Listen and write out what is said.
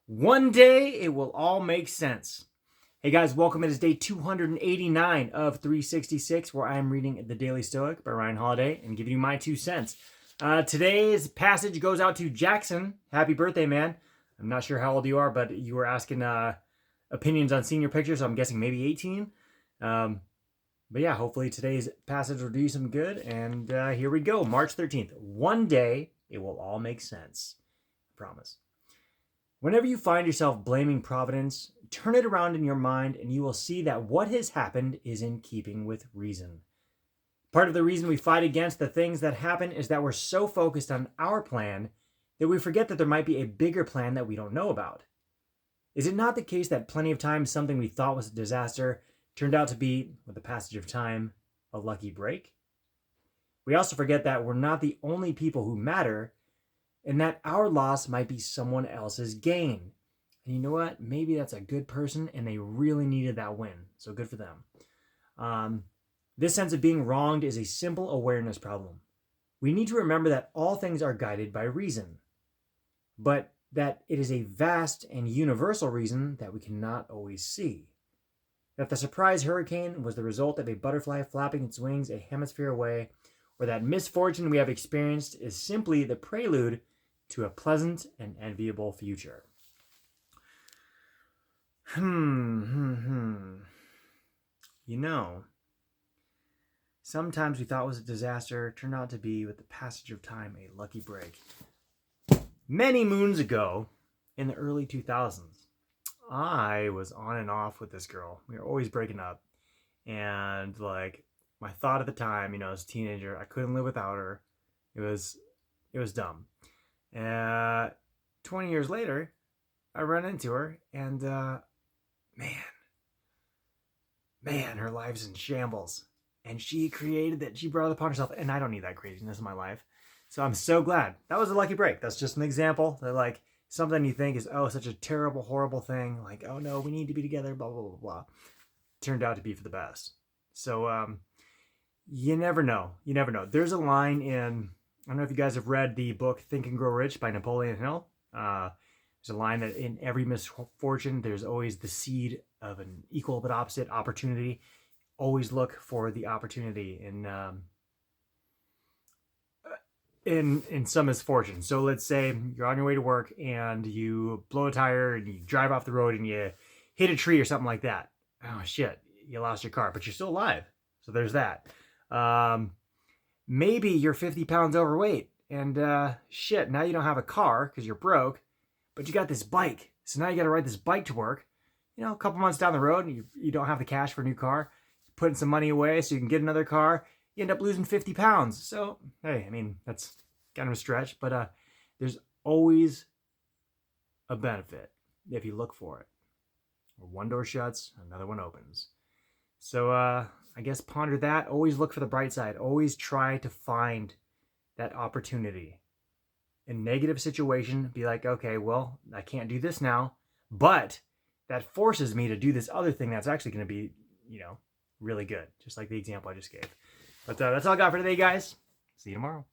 One day it will all make sense. Hey guys, welcome. It is day 289 of 366, where I am reading the Daily Stoic by Ryan Holiday and giving you my 2 cents. Today's passage goes out to Jackson. Happy birthday, man. I'm not sure how old you are, but you were asking opinions on senior pictures, so I'm guessing maybe 18. But yeah, hopefully today's passage will do you some good. And here we go. March 13th. One day it will all make sense. I promise. Whenever you find yourself blaming Providence, turn it around in your mind and you will see that what has happened is in keeping with reason. Part of the reason we fight against the things that happen is that we're so focused on our plan that we forget that there might be a bigger plan that we don't know about. Is it not the case that plenty of times something we thought was a disaster turned out to be, with the passage of time, a lucky break? We also forget that we're not the only people who matter, and that our loss might be someone else's gain. And you know what? Maybe that's a good person and they really needed that win. So good for them. This sense of being wronged is a simple awareness problem. We need to remember that all things are guided by reason, but that it is a vast and universal reason that we cannot always see. That the surprise hurricane was the result of a butterfly flapping its wings a hemisphere away, or that misfortune we have experienced is simply the prelude to a pleasant and enviable future. You know, sometimes we thought it was a disaster turned out to be, with the passage of time, a lucky break. Many moons ago, in the early 2000s, I was on and off with this girl. We were always breaking up. And my thought at the time, as a teenager, I couldn't live without her. It was dumb. 20 years later, I run into her, and man, her life's in shambles. And she brought it upon herself, and I don't need that craziness in my life. So I'm so glad. That was a lucky break. That's just an example. That something you think is, such a terrible, horrible thing. Oh no, we need to be together, blah, blah, blah, blah. Turned out to be for the best. So you never know. You never know. There's a line in, I don't know if you guys have read the book Think and Grow Rich by Napoleon Hill. There's a line that in every misfortune, there's always the seed of an equal but opposite opportunity. Always look for the opportunity in some misfortune. So let's say you're on your way to work and you blow a tire and you drive off the road and you hit a tree or something like that. Oh shit, you lost your car, but you're still alive. So there's that. Maybe you're 50 pounds overweight and now you don't have a car because you're broke, but you got this bike. So now you got to ride this bike to work. A couple months down the road, and you don't have the cash for a new car. You're putting some money away so you can get another car. You end up losing 50 pounds. So, hey, that's kind of a stretch, but there's always a benefit if you look for it. Where one door shuts, another one opens. So I guess ponder that. Always look for the bright side. Always try to find that opportunity. In a negative situation, be like, okay, well, I can't do this now, but that forces me to do this other thing that's actually going to be, really good. Just like the example I just gave. But that's all I got for today, guys. See you tomorrow.